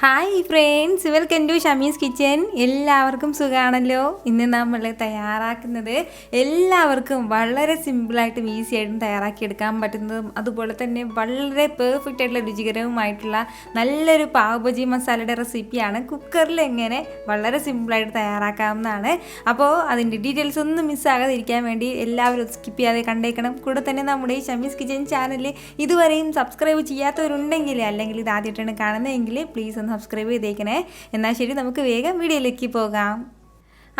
Hi friends, welcome to Shamees kitchen. എല്ലാവർക്കും സുഖമാണല്ലോ. ഇന്ന് നമ്മൾ തയ്യാറാക്കുന്നത് എല്ലാവർക്കും വളരെ സിമ്പിളായിട്ടും ഈസി ആയിട്ടും തയ്യാറാക്കിയെടുക്കാൻ പറ്റുന്നതും അതുപോലെ തന്നെ വളരെ പെർഫെക്റ്റ് ആയിട്ടുള്ള രുചികരവുമായിട്ടുള്ള നല്ലൊരു പാവ് ബജി മസാലയുടെ റെസിപ്പിയാണ്. കുക്കറിൽ എങ്ങനെ വളരെ സിമ്പിളായിട്ട് തയ്യാറാക്കാവുന്നതാണ്. അപ്പോൾ അതിൻ്റെ ഡീറ്റെയിൽസ് ഒന്നും മിസ്സാകാതിരിക്കാൻ വേണ്ടി എല്ലാവരും സ്കിപ്പ് ചെയ്യാതെ കണ്ടേക്കണം. കൂടെ തന്നെ നമ്മുടെ ഈ ഷമീസ് കിച്ചൻ ചാനൽ ഇതുവരെയും സബ്സ്ക്രൈബ് ചെയ്യാത്തവരുണ്ടെങ്കിൽ അല്ലെങ്കിൽ ഇത് ആദ്യമായിട്ടാണ് കാണുന്നതെങ്കിൽ പ്ലീസ് ഒന്ന് സബ്സ്ക്രൈബ് ചെയ്തേക്കണേ. എന്നാൽ ശരി, നമുക്ക് വേഗം വീഡിയോയിലേക്ക് പോകാം.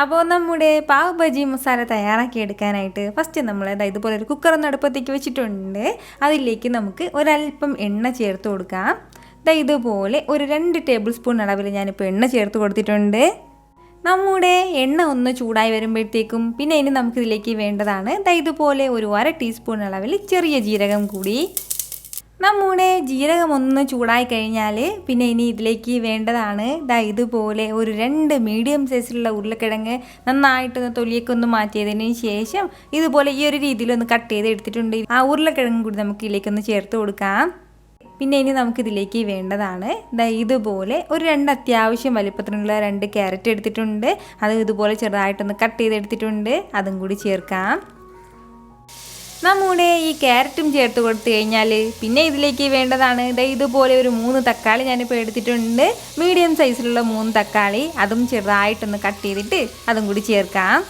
അപ്പോൾ നമ്മുടെ പാവ് ബജി മസാല തയ്യാറാക്കി എടുക്കാനായിട്ട് ഫസ്റ്റ് നമ്മൾ ഇതുപോലെ ഒരു കുക്കർ ഒന്ന് അടുപ്പത്തേക്ക് വെച്ചിട്ടുണ്ട്. അതിലേക്ക് നമുക്ക് ഒരല്പം എണ്ണ ചേർത്ത് കൊടുക്കാം. ഇതുപോലെ ഒരു 2 ടേബിൾ സ്പൂൺ അളവിൽ ഞാനിപ്പോൾ എണ്ണ ചേർത്ത് കൊടുത്തിട്ടുണ്ട്. നമ്മുടെ എണ്ണ ഒന്ന് ചൂടായി വരുമ്പോഴത്തേക്കും പിന്നെ ഇനി നമുക്കിതിലേക്ക് വേണ്ടതാണ് ഇതുപോലെ ഒരു 1/2 ടീസ്പൂൺ അളവിൽ ചെറിയ ജീരകം കൂടി. നമ്മുടെ ജീരകം ഒന്ന് ചൂടായി കഴിഞ്ഞാൽ പിന്നെ ഇനി ഇതിലേക്ക് വേണ്ടതാണ് ഇതുപോലെ ഒരു 2 മീഡിയം സൈസിലുള്ള ഉരുളക്കിഴങ്ങ് നന്നായിട്ടൊന്ന് തൊലിയൊക്കെ ഒന്ന് മാറ്റിയതിന് ശേഷം ഇതുപോലെ ഈ ഒരു രീതിയിലൊന്ന് കട്ട് ചെയ്ത് എടുത്തിട്ടുണ്ട്. ആ ഉരുളക്കിഴങ്ങ് കൂടി നമുക്ക് ഇതിലേക്കൊന്ന് ചേർത്ത് കൊടുക്കാം. പിന്നെ ഇനി നമുക്കിതിലേക്ക് വേണ്ടതാണ് ഇതുപോലെ ഒരു 2 അത്യാവശ്യം വലിപ്പത്തിനുള്ള 2 ക്യാരറ്റ് എടുത്തിട്ടുണ്ട്. അത് ഇതുപോലെ ചെറുതായിട്ടൊന്ന് കട്ട് ചെയ്തെടുത്തിട്ടുണ്ട്. അതും കൂടി ചേർക്കാം. നമ്മുടെ ഈ ക്യാരറ്റും ചേർത്ത് കൊടുത്തു കഴിഞ്ഞാൽ പിന്നെ ഇതിലേക്ക് വേണ്ടതാണ് ഇതുപോലെ ഒരു 3 തക്കാളി ഞാനിപ്പോൾ എടുത്തിട്ടുണ്ട്. മീഡിയം സൈസിലുള്ള 3 തക്കാളി, അതും ചെറുതായിട്ടൊന്ന് കട്ട് ചെയ്തിട്ട് അതും കൂടി ചേർക്കാം.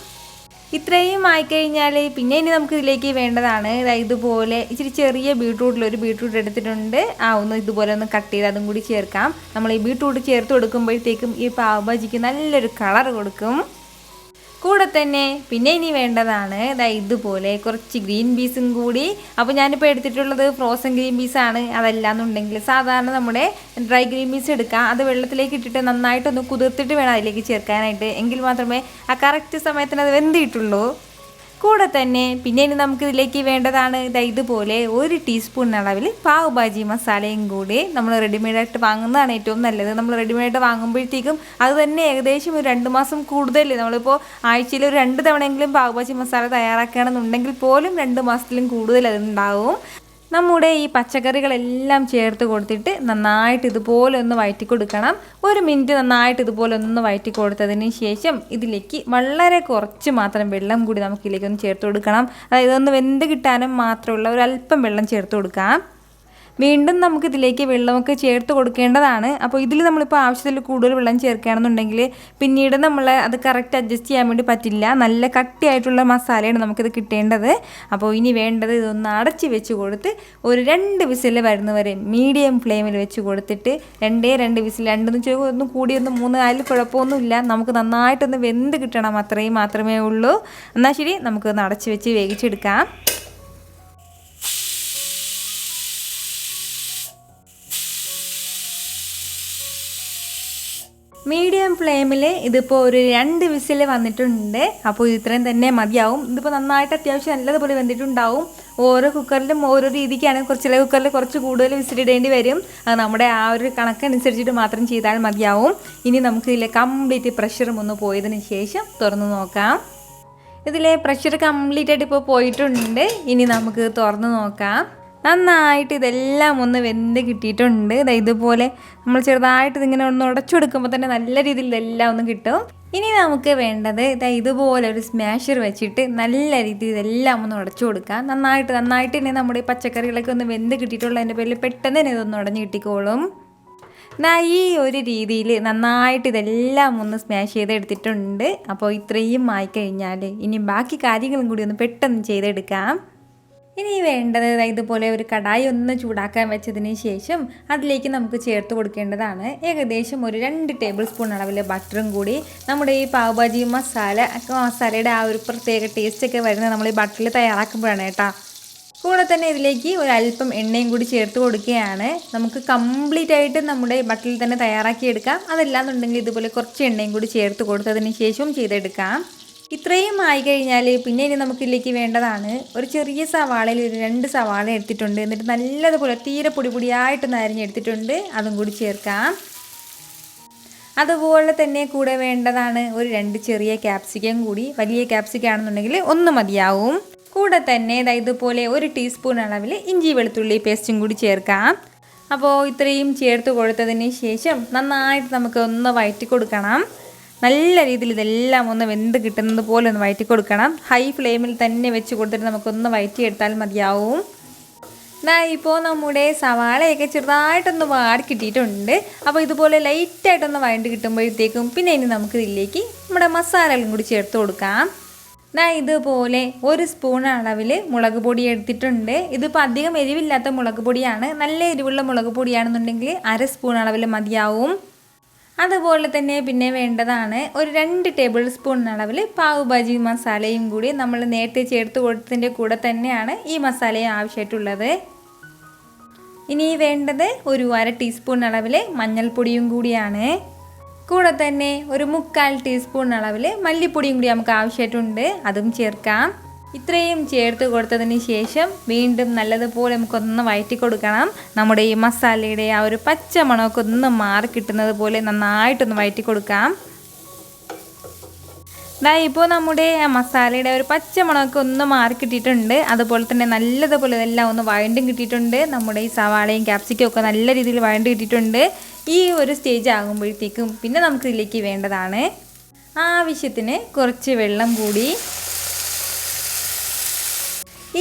ഇത്രയും ആയിക്കഴിഞ്ഞാൽ പിന്നെ ഇനി നമുക്ക് ഇതിലേക്ക് വേണ്ടതാണ് ഇതുപോലെ ഇച്ചിരി ചെറിയ ഒരു ബീട്രൂട്ട് എടുത്തിട്ടുണ്ട്. ഒന്ന് ഇതുപോലെ ഒന്ന് കട്ട് ചെയ്ത് അതും കൂടി ചേർക്കാം. നമ്മൾ ഈ ബീട്രൂട്ട് ചേർത്ത് കൊടുക്കുമ്പോഴത്തേക്കും ഈ പാവ് ബജിക്ക് നല്ലൊരു കളർ കൊടുക്കും. കൂടെ തന്നെ പിന്നെ ഇനി വേണ്ടതാണ് ഇതുപോലെ കുറച്ച് ഗ്രീൻ പീസും കൂടി. അപ്പോൾ ഞാനിപ്പോൾ എടുത്തിട്ടുള്ളത് ഫ്രോസൺ ഗ്രീൻ പീസാണ്. അതല്ലാന്നുണ്ടെങ്കിൽ സാധാരണ നമ്മുടെ ഡ്രൈ ഗ്രീൻ പീസ് എടുക്കാം. അത് വെള്ളത്തിലേക്ക് ഇട്ടിട്ട് നന്നായിട്ടൊന്ന് കുതിർത്തിട്ട് വേണം അതിലേക്ക് ചേർക്കാനായിട്ട്. എങ്കിൽ മാത്രമേ ആ കറക്റ്റ് സമയത്തിന് അത് വെന്തിട്ടുള്ളൂ. കൂടെ തന്നെ പിന്നെ ഇനി നമുക്കിതിലേക്ക് വേണ്ടതാണ് ഇതുപോലെ 1 ടീസ്പൂൺ അളവിൽ പാവ് ഭാജി മസാലയും കൂടി. നമ്മൾ റെഡിമെയ്ഡായിട്ട് വാങ്ങുന്നതാണ് ഏറ്റവും നല്ലത്. നമ്മൾ റെഡിമെയ്ഡ് വാങ്ങുമ്പോഴത്തേക്കും അത് തന്നെ ഏകദേശം ഒരു 2 മാസം കൂടുതൽ, നമ്മളിപ്പോൾ ആഴ്ചയിൽ ഒരു 2 തവണയെങ്കിലും പാവ് ഭാജി മസാല തയ്യാറാക്കുകയാണെന്നുണ്ടെങ്കിൽ പോലും 2 മാസത്തിലും കൂടുതൽ അതുണ്ടാവും. നമ്മുടെ ഈ പച്ചക്കറികളെല്ലാം ചേർത്ത് കൊടുത്തിട്ട് നന്നായിട്ട് ഇതുപോലെ ഒന്ന് വഴറ്റി കൊടുക്കണം. 1 മിനിറ്റ് നന്നായിട്ട് ഇതുപോലെ ഒന്ന് വഴറ്റി കൊടുത്തതിന് ശേഷം ഇതിലേക്ക് വളരെ കുറച്ച് മാത്രം വെള്ളം കൂടി നമുക്കിതിലേക്ക് ഒന്ന് ചേർത്ത് കൊടുക്കണം. അതായത് ഒന്ന് വെന്ത് കിട്ടാനും മാത്രമുള്ള ഒരല്പം വെള്ളം ചേർത്ത് കൊടുക്കാം. വീണ്ടും നമുക്കിതിലേക്ക് വെള്ളമൊക്കെ ചേർത്ത് കൊടുക്കേണ്ടതാണ്. അപ്പോൾ ഇതിൽ നമ്മളിപ്പോൾ ആവശ്യത്തിൽ കൂടുതൽ വെള്ളം ചേർക്കുകയാണെന്നുണ്ടെങ്കിൽ പിന്നീട് നമ്മൾ അത് കറക്റ്റ് അഡ്ജസ്റ്റ് ചെയ്യാൻ വേണ്ടി പറ്റില്ല. നല്ല കട്ടിയായിട്ടുള്ള മസാലയാണ് നമുക്കിത് കിട്ടേണ്ടത്. അപ്പോൾ ഇനി വേണ്ടത് ഇതൊന്ന് അടച്ച് വെച്ച് കൊടുത്ത് ഒരു 2 വിസിൽ വരുന്നവരെ മീഡിയം ഫ്ലെയിമിൽ വെച്ച് കൊടുത്തിട്ട് 2 വിസിൽ, 2 ഒന്ന് കൂടി 3 ആയാലും കുഴപ്പമൊന്നുമില്ല. നമുക്ക് നന്നായിട്ടൊന്ന് വെന്ത് കിട്ടണം, അത്രയും മാത്രമേ ഉള്ളൂ. എന്നാൽ ശരി, നമുക്കൊന്ന് അടച്ച് വെച്ച് വേവിച്ചെടുക്കാം. മീഡിയം ഫ്ലെയിമിൽ ഇതിപ്പോൾ ഒരു 2 വിസിൽ വന്നിട്ടുണ്ട്. അപ്പോൾ ഇത്രയും തന്നെ മതിയാവും. ഇതിപ്പോൾ നന്നായിട്ട് അത്യാവശ്യം നല്ലതുപോലെ വെന്തിട്ടുണ്ടാവും. ഓരോ കുക്കറിലും ഓരോ രീതിക്കാണ്. ചില കുക്കറിൽ കുറച്ച് കൂടുതൽ വിസിലിടേണ്ടി വരും. അത് നമ്മുടെ ആ ഒരു കണക്കനുസരിച്ചിട്ട് മാത്രം ചെയ്താൽ മതിയാവും. ഇനി നമുക്ക് ഇതിലെ കംപ്ലീറ്റ് പ്രഷറും ഒന്ന് പോയതിന് ശേഷം തുറന്ന് നോക്കാം. ഇതിലെ പ്രഷർ കംപ്ലീറ്റ് ആയിട്ട് ഇപ്പോൾ പോയിട്ടുണ്ട്. ഇനി നമുക്ക് തുറന്ന് നോക്കാം. നന്നായിട്ട് ഇതെല്ലാം ഒന്ന് വെന്ത് കിട്ടിയിട്ടുണ്ട്. ഇതുപോലെ നമ്മൾ ചെറുതായിട്ട് ഇതിങ്ങനെ ഒന്ന് ഉടച്ചു കൊടുക്കുമ്പോൾ തന്നെ നല്ല രീതിയിൽ ഇതെല്ലാം ഒന്ന് കിട്ടും. ഇനി നമുക്ക് വേണ്ടത് ഇതുപോലെ ഒരു സ്മാഷർ വെച്ചിട്ട് നല്ല രീതിയിൽ ഇതെല്ലാം ഒന്ന് ഉടച്ചു കൊടുക്കാം. നന്നായിട്ട് തന്നെ നമ്മുടെ പച്ചക്കറികളൊക്കെ ഒന്ന് വെന്ത് കിട്ടിയിട്ടുള്ളതിൻ്റെ പേരിൽ പെട്ടെന്ന് തന്നെ ഇതൊന്ന് ഉടഞ്ഞ് കിട്ടിക്കോളും. ഈ ഒരു രീതിയിൽ നന്നായിട്ട് ഇതെല്ലാം ഒന്ന് സ്മാഷ് ചെയ്തെടുത്തിട്ടുണ്ട്. അപ്പോൾ ഇത്രയും ആയിക്കഴിഞ്ഞാൽ ഇനി ബാക്കി കാര്യങ്ങളും കൂടി ഒന്ന് പെട്ടെന്ന് ചെയ്തെടുക്കാം. ഇനി വേണ്ടത് ഇതുപോലെ ഒരു കടായി ഒന്ന് ചൂടാക്കാൻ വെച്ചതിന് ശേഷം അതിലേക്ക് നമുക്ക് ചേർത്ത് കൊടുക്കേണ്ടതാണ് ഏകദേശം ഒരു 2 ടേബിൾ സ്പൂൺ അളവിൽ ബട്ടറും കൂടി. നമ്മുടെ ഈ പാവ് ഭാജി മസാലയുടെ ആ ഒരു പ്രത്യേക ടേസ്റ്റൊക്കെ വരുന്നത് നമ്മൾ ഈ ബട്ടറിൽ തയ്യാറാക്കുമ്പോഴാണ് കേട്ടോ. കൂടെ തന്നെ ഇതിലേക്ക് ഒരല്പം എണ്ണയും കൂടി ചേർത്ത് കൊടുക്കുകയാണ്. നമുക്ക് കംപ്ലീറ്റ് ആയിട്ട് നമ്മുടെ ബട്ടറിൽ തന്നെ തയ്യാറാക്കിയെടുക്കാം. അതല്ലാന്നുണ്ടെങ്കിൽ ഇതുപോലെ കുറച്ച് എണ്ണയും കൂടി ചേർത്ത് കൊടുത്തതിന് ശേഷം ചെയ്തെടുക്കാം. ഇത്രയും ആയിക്കഴിഞ്ഞാൽ പിന്നെ ഇനി നമുക്കിതിലേക്ക് വേണ്ടതാണ് ഒരു ചെറിയ സവാളയിൽ ഒരു 2 സവാള എടുത്തിട്ടുണ്ട്. എന്നിട്ട് നല്ലതുപോലെ തീരെ പൊടിയായിട്ടൊന്ന് അരിഞ്ഞെടുത്തിട്ടുണ്ട്. അതും കൂടി ചേർക്കാം. അതുപോലെ തന്നെ കൂടെ വേണ്ടതാണ് ഒരു 2 ചെറിയ ക്യാപ്സിക്കം കൂടി. വലിയ ക്യാപ്സിക്കം ആണെന്നുണ്ടെങ്കിൽ 1 മതിയാവും. കൂടെ തന്നെ ഇതുപോലെ 1 ടീസ്പൂൺ അളവിൽ ഇഞ്ചി വെളുത്തുള്ളി പേസ്റ്റും കൂടി ചേർക്കാം. അപ്പോൾ ഇത്രയും ചേർത്ത് കൊടുത്തതിന് ശേഷം നന്നായിട്ട് നമുക്ക് ഒന്ന് വഴറ്റി കൊടുക്കണം. നല്ല രീതിയിൽ ഇതെല്ലാം ഒന്ന് വെന്ത് കിട്ടുന്നത് പോലെ ഒന്ന് വഴറ്റി കൊടുക്കണം. ഹൈ ഫ്ലെയിമിൽ തന്നെ വെച്ച് കൊടുത്തിട്ട് നമുക്കൊന്ന് വഴറ്റിയെടുത്താൽ മതിയാവും. ഇപ്പോൾ നമ്മുടെ സവാളയൊക്കെ ചെറുതായിട്ടൊന്ന് വാടി കിട്ടിയിട്ടുണ്ട്. അപ്പോൾ ഇതുപോലെ ലൈറ്റായിട്ടൊന്ന് വഴണ്ട് കിട്ടുമ്പോഴത്തേക്കും പിന്നെ ഇനി നമുക്ക് ഇതിലേക്ക് നമ്മുടെ മസാലകളും കൂടി ചേർത്ത് കൊടുക്കാം. ഇതുപോലെ 1 സ്പൂൺ അളവിൽ മുളക് പൊടി എടുത്തിട്ടുണ്ട്. ഇതിപ്പോൾ അധികം എരിവില്ലാത്ത മുളക് പൊടിയാണ്. നല്ല എരിവുള്ള മുളക് പൊടിയാണെന്നുണ്ടെങ്കിൽ 1/2 സ്പൂൺ അളവിൽ മതിയാവും. അതുപോലെ തന്നെ പിന്നെ വേണ്ടതാണ് ഒരു 2 ടേബിൾ സ്പൂൺ അളവിൽ പാവ് ഭാജി മസാലയും കൂടി നമ്മൾ നേരത്തെ ചേർത്ത് കൊടുത്തതിൻ്റെ കൂടെ തന്നെയാണ് ഈ മസാലയും ആവശ്യമായിട്ടുള്ളത്. ഇനി വേണ്ടത് ഒരു 1/2 ടീസ്പൂൺ അളവിൽ മഞ്ഞൾപ്പൊടിയും കൂടിയാണ്. കൂടെ തന്നെ ഒരു 3/4 ടീസ്പൂൺ അളവിൽ മല്ലിപ്പൊടിയും കൂടി നമുക്ക് ആവശ്യമായിട്ടുണ്ട്, അതും ചേർക്കാം. ഇത്രയും ചേർത്ത് കൊടുത്തതിന് ശേഷം വീണ്ടും നല്ലതുപോലെ നമുക്കൊന്ന് വഴറ്റി കൊടുക്കണം. നമ്മുടെ ഈ മസാലയുടെ ആ ഒരു പച്ച മണമൊക്കെ ഒന്ന് മാറി കിട്ടുന്നത് പോലെ നന്നായിട്ടൊന്ന് വഴറ്റി കൊടുക്കാം. ഇപ്പോൾ നമ്മുടെ മസാലയുടെ ഒരു പച്ച മണമൊക്കെ ഒന്ന് മാറി കിട്ടിയിട്ടുണ്ട്. അതുപോലെ തന്നെ നല്ലതുപോലെ ഇതെല്ലാം ഒന്ന് വഴണ്ടും കിട്ടിയിട്ടുണ്ട്. നമ്മുടെ ഈ സവാളയും ക്യാപ്സിക്കും ഒക്കെ നല്ല രീതിയിൽ വഴണ്ട് കിട്ടിയിട്ടുണ്ട്. ഈ ഒരു സ്റ്റേജ് ആകുമ്പോഴത്തേക്കും പിന്നെ നമുക്ക് ഇതിലേക്ക് വേണ്ടതാണ് ആവശ്യത്തിന് കുറച്ച് വെള്ളം കൂടി.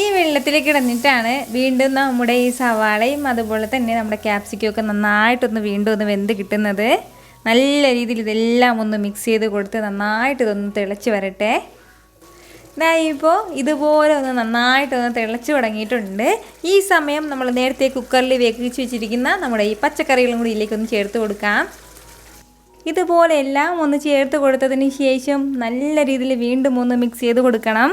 ഈ വെള്ളത്തിൽ കിടന്നിട്ടാണ് വീണ്ടും നമ്മുടെ ഈ സവാളയും അതുപോലെ തന്നെ നമ്മുടെ ക്യാപ്സിക്കും ഒക്കെ നന്നായിട്ടൊന്ന് വീണ്ടും ഒന്ന് വെന്ത് കിട്ടുന്നത്. നല്ല രീതിയിൽ ഇതെല്ലാം ഒന്ന് മിക്സ് ചെയ്ത് കൊടുത്ത് നന്നായിട്ട് ഇതൊന്ന് തിളച്ച് വരട്ടെ. ഇപ്പോൾ ഇതുപോലെ ഒന്ന് നന്നായിട്ടൊന്ന് തിളച്ച് തുടങ്ങിയിട്ടുണ്ട്. ഈ സമയം നമ്മൾ നേരത്തെ കുക്കറിൽ വേവിച്ച് വെച്ചിരിക്കുന്ന നമ്മുടെ ഈ പച്ചക്കറികളും കൂടി ഇതിലേക്കൊന്ന് ചേർത്ത് കൊടുക്കാം. ഇതുപോലെ എല്ലാം ഒന്ന് ചേർത്ത് കൊടുത്തതിന് ശേഷം നല്ല രീതിയിൽ വീണ്ടും ഒന്ന് മിക്സ് ചെയ്ത് കൊടുക്കണം.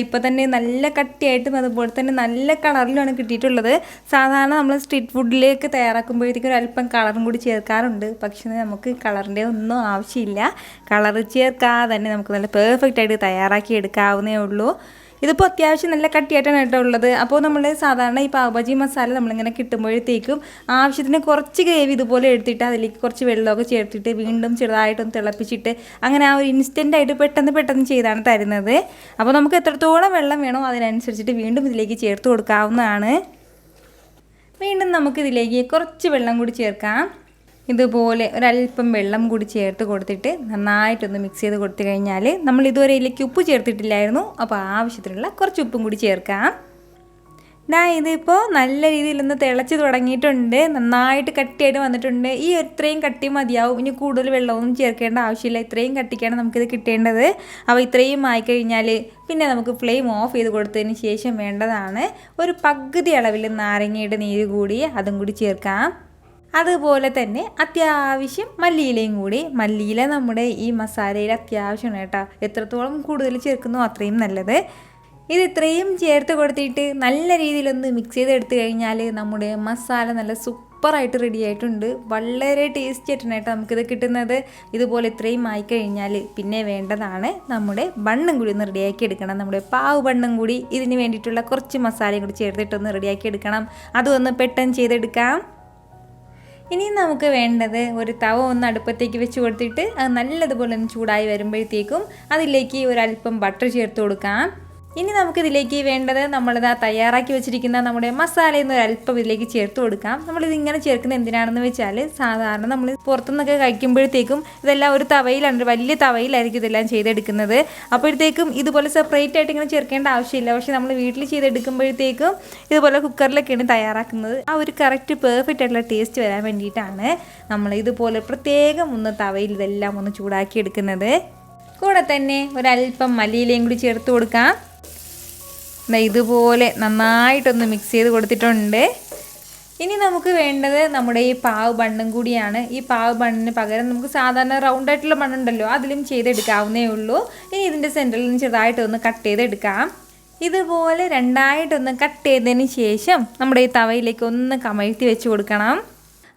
ഇപ്പോൾ തന്നെ നല്ല കട്ടിയായിട്ടും അതുപോലെ തന്നെ നല്ല കളറിലുമാണ് കിട്ടിയിട്ടുള്ളത്. സാധാരണ നമ്മൾ സ്ട്രീറ്റ് ഫുഡിലേക്ക് തയ്യാറാക്കുമ്പോഴത്തേക്കും ഒരല്പം കളറും കൂടി ചേർക്കാറുണ്ട്. പക്ഷേ നമുക്ക് കളറിൻ്റെ ഒന്നും ആവശ്യമില്ല. കളർ ചേർക്കാതെ തന്നെ നമുക്ക് നല്ല പെർഫെക്റ്റായിട്ട് തയ്യാറാക്കി എടുക്കാവുന്നേ ഉള്ളൂ. ഇതിപ്പോൾ അത്യാവശ്യം നല്ല കട്ടിയായിട്ടാണ് കേട്ടോ ഉള്ളത്. അപ്പോൾ നമ്മൾ സാധാരണ ഈ പാവ് ഭാജി മസാല നമ്മളിങ്ങനെ കിട്ടുമ്പോഴത്തേക്കും ആവശ്യത്തിന് കുറച്ച് ഗ്രേവി ഇതുപോലെ എടുത്തിട്ട് അതിലേക്ക് കുറച്ച് വെള്ളമൊക്കെ ചേർത്തിട്ട് വീണ്ടും ചെറുതായിട്ടൊന്ന് തിളപ്പിച്ചിട്ട് അങ്ങനെ ആ ഒരു ഇൻസ്റ്റൻ്റായിട്ട് പെട്ടെന്ന് ചെയ്താണ് തരുന്നത്. അപ്പോൾ നമുക്ക് എത്രത്തോളം വെള്ളം വേണോ അതിനനുസരിച്ചിട്ട് വീണ്ടും ഇതിലേക്ക് ചേർത്ത് കൊടുക്കാവുന്നതാണ്. വീണ്ടും നമുക്കിതിലേക്ക് കുറച്ച് വെള്ളം കൂടി ചേർക്കാം. ഇതുപോലെ ഒരല്പം വെള്ളം കൂടി ചേർത്ത് കൊടുത്തിട്ട് നന്നായിട്ടൊന്ന് മിക്സ് ചെയ്ത് കൊടുത്തു കഴിഞ്ഞാൽ നമ്മൾ ഇതുവരെ ഇതിലേക്ക് ഉപ്പ് ചേർത്തിട്ടില്ലായിരുന്നു. അപ്പോൾ ആവശ്യത്തിനുള്ള കുറച്ച് ഉപ്പും കൂടി ചേർക്കാം. ഇതിപ്പോൾ നല്ല രീതിയിലൊന്ന് തിളച്ച് തുടങ്ങിയിട്ടുണ്ട്. നന്നായിട്ട് കട്ടിയായിട്ട് വന്നിട്ടുണ്ട്. ഈ ഇത്രയും കട്ടി മതിയാവും. ഇനി കൂടുതൽ വെള്ളമൊന്നും ചേർക്കേണ്ട ആവശ്യമില്ല. ഇത്രയും കട്ടിക്കാണ് നമുക്കിത് കിട്ടേണ്ടത്. അപ്പോൾ ഇത്രയും ആയിക്കഴിഞ്ഞാൽ പിന്നെ നമുക്ക് ഫ്ലെയിം ഓഫ് ചെയ്ത് കൊടുത്തതിന് ശേഷം വേണ്ടതാണ് ഒരു പകുതി അളവിൽ നാരങ്ങയുടെ നീര് കൂടി അതും കൂടി ചേർക്കാം. അതുപോലെ തന്നെ അത്യാവശ്യം മല്ലിയിലയും കൂടി. മല്ലിയില നമ്മുടെ ഈ മസാലയിൽ അത്യാവശ്യമാണ് കേട്ടോ. എത്രത്തോളം കൂടുതൽ ചേർക്കുന്നോ അത്രയും നല്ലത്. ഇത് ഇത്രയും ചേർത്ത് കൊടുത്തിട്ട് നല്ല രീതിയിലൊന്ന് മിക്സ് ചെയ്തെടുത്ത് കഴിഞ്ഞാൽ നമ്മുടെ മസാല നല്ല സൂപ്പറായിട്ട് റെഡി ആയിട്ടുണ്ട്. വളരെ ടേസ്റ്റി ആയിട്ടാണ് കേട്ടോ നമുക്കിത് കിട്ടുന്നത്. ഇതുപോലെ ഇത്രയും ആയിക്കഴിഞ്ഞാൽ പിന്നെ വേണ്ടതാണ് നമ്മുടെ ബണ്ണും കൂടി ഒന്ന് റെഡിയാക്കി എടുക്കണം. നമ്മുടെ പാവ് ബണ്ണും കൂടി ഇതിന് വേണ്ടിയിട്ടുള്ള കുറച്ച് മസാലയും കൂടി ചേർത്തിട്ടൊന്ന് റെഡിയാക്കി എടുക്കണം. അതൊന്ന് പെട്ടെന്ന് ചെയ്തെടുക്കാം. ഇനി നമുക്ക് വേണ്ടത് ഒരു തവ ഒന്ന് അടുപ്പത്തേക്ക് വെച്ച് കൊടുത്തിട്ട് അത് നല്ലതുപോലെ ഒന്ന് ചൂടായി വരുമ്പോഴത്തേക്കും അതിലേക്ക് ഒരല്പം ബട്ടർ ചേർത്ത് കൊടുക്കാം. ഇനി നമുക്കിതിലേക്ക് വേണ്ടത് നമ്മളിതാ തയ്യാറാക്കി വെച്ചിരിക്കുന്ന നമ്മുടെ മസാലയിൽ നിന്ന് ഒരല്പം ഇതിലേക്ക് ചേർത്ത് കൊടുക്കാം. നമ്മളിതിങ്ങനെ ചേർക്കുന്നത് എന്തിനാണെന്ന് വെച്ചാൽ സാധാരണ നമ്മൾ പുറത്തുനിന്നൊക്കെ കഴിക്കുമ്പോഴത്തേക്കും ഇതെല്ലാം ഒരു തവയിലാണ്, വലിയ തവയിലായിരിക്കും ഇതെല്ലാം ചെയ്തെടുക്കുന്നത്. അപ്പോഴത്തേക്കും ഇതുപോലെ സെപ്പറേറ്റ് ആയിട്ട് ഇങ്ങനെ ചേർക്കേണ്ട ആവശ്യമില്ല. പക്ഷേ നമ്മൾ വീട്ടിൽ ചെയ്തെടുക്കുമ്പോഴത്തേക്കും ഇതുപോലെ കുക്കറിലൊക്കെയാണ് തയ്യാറാക്കുന്നത്. ആ ഒരു കറക്റ്റ് പെർഫെക്റ്റ് ആയിട്ടുള്ള ടേസ്റ്റ് വരാൻ വേണ്ടിയിട്ടാണ് നമ്മൾ ഇതുപോലെ പ്രത്യേകം ഒന്ന് തവയിൽ ഇതെല്ലാം ഒന്ന് ചൂടാക്കി എടുക്കുന്നത്. കൂടെ തന്നെ ഒരല്പം മല്ലിയിലയും കൂടി ചേർത്ത് കൊടുക്കാം. ഇതുപോലെ നന്നായിട്ടൊന്ന് മിക്സ് ചെയ്ത് കൊടുത്തിട്ടുണ്ട്. ഇനി നമുക്ക് വേണ്ടത് നമ്മുടെ ഈ പാവ് ബണ്ണും കൂടിയാണ്. ഈ പാവ് ബണ്ണിന് പകരം നമുക്ക് സാധാരണ റൗണ്ടായിട്ടുള്ള ബണ്ണുണ്ടല്ലോ അതിലും ചെയ്തെടുക്കാവുന്നേ ഉള്ളൂ. ഇനി ഇതിൻ്റെ സെൻറ്ററിൽ നിന്ന് ചെറുതായിട്ടൊന്ന് കട്ട് ചെയ്തെടുക്കാം. ഇതുപോലെ രണ്ടായിട്ടൊന്ന് കട്ട് ചെയ്തതിന് ശേഷം നമ്മുടെ ഈ തവയിലേക്ക് ഒന്ന് കമഴ്ത്തി വെച്ച് കൊടുക്കണം.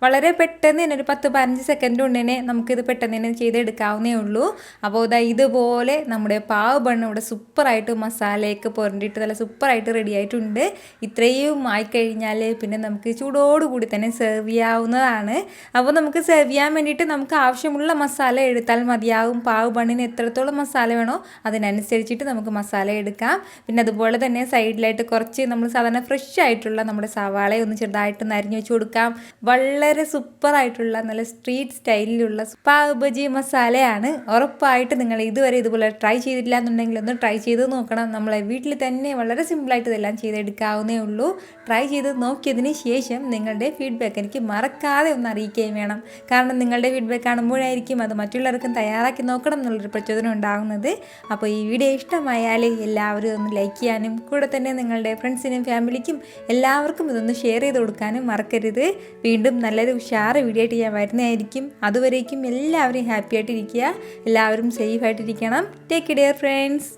വളരെ പെട്ടെന്ന് തന്നെ ഒരു 10-15 സെക്കൻഡ് കൊണ്ട് തന്നെ നമുക്കിത് പെട്ടെന്ന് തന്നെ ചെയ്തെടുക്കാവുന്നേ ഉള്ളൂ. അപ്പോൾ ഇതുപോലെ നമ്മുടെ പാവ് ബണ്ണ് ഇവിടെ സൂപ്പറായിട്ട് മസാലയൊക്കെ പുരണ്ടിട്ട് നല്ല സൂപ്പറായിട്ട് റെഡി ആയിട്ടുണ്ട്. ഇത്രയും ആയിക്കഴിഞ്ഞാൽ പിന്നെ നമുക്ക് ചൂടോടുകൂടി തന്നെ സെർവ് ചെയ്യാവുന്നതാണ്. അപ്പോൾ നമുക്ക് സെർവ് ചെയ്യാൻ വേണ്ടിയിട്ട് നമുക്ക് ആവശ്യമുള്ള മസാല എടുത്താൽ മതിയാവും. പാവ് ബണ്ണിന് എത്രത്തോളം മസാല വേണോ അതിനനുസരിച്ചിട്ട് നമുക്ക് മസാല എടുക്കാം. പിന്നെ അതുപോലെ തന്നെ സൈഡിലായിട്ട് കുറച്ച് നമ്മൾ സാധാരണ ഫ്രഷ് ആയിട്ടുള്ള നമ്മുടെ സവാളയെ ഒന്ന് ചെറുതായിട്ട് അരിഞ്ഞു വെച്ച് കൊടുക്കാം. വളരെ സൂപ്പറായിട്ടുള്ള നല്ല സ്ട്രീറ്റ് സ്റ്റൈലിലുള്ള പാവ് ബജി മസാലയാണ്. ഉറപ്പായിട്ട് നിങ്ങൾ ഇതുവരെ ഇതുപോലെ ട്രൈ ചെയ്തിട്ടില്ല എന്നുണ്ടെങ്കിൽ ഒന്ന് ട്രൈ ചെയ്ത് നോക്കണം. നമ്മളെ വീട്ടിൽ തന്നെ വളരെ സിമ്പിളായിട്ട് ഇതെല്ലാം ചെയ്തെടുക്കാവുന്നേ ഉള്ളൂ. ട്രൈ ചെയ്ത് നോക്കിയതിന് ശേഷം നിങ്ങളുടെ ഫീഡ്ബാക്ക് എനിക്ക് മറക്കാതെ ഒന്ന് അറിയിക്കുകയും വേണം. കാരണം നിങ്ങളുടെ ഫീഡ്ബാക്ക് കാണുമ്പോഴായിരിക്കും അത് മറ്റുള്ളവർക്കും തയ്യാറാക്കി നോക്കണം എന്നുള്ളൊരു പ്രചോദനം ഉണ്ടാകുന്നത്. അപ്പോൾ ഈ വീഡിയോ ഇഷ്ടമായാൽ എല്ലാവരും ഒന്ന് ലൈക്ക് ചെയ്യാനും കൂടെ തന്നെ നിങ്ങളുടെ ഫ്രണ്ട്സിനും ഫാമിലിക്കും എല്ലാവർക്കും ഇതൊന്ന് ഷെയർ ചെയ്ത് കൊടുക്കാനും മറക്കരുത്. വീണ്ടും നല്ലൊരു ഉഷാറ് വീഡിയോ ആയിട്ട് ഞാൻ വരുന്നതായിരിക്കും. അതുവരേക്കും എല്ലാവരും ഹാപ്പി ആയിട്ടിരിക്കുക, എല്ലാവരും സേഫ് ആയിട്ടിരിക്കണം. Take care friends.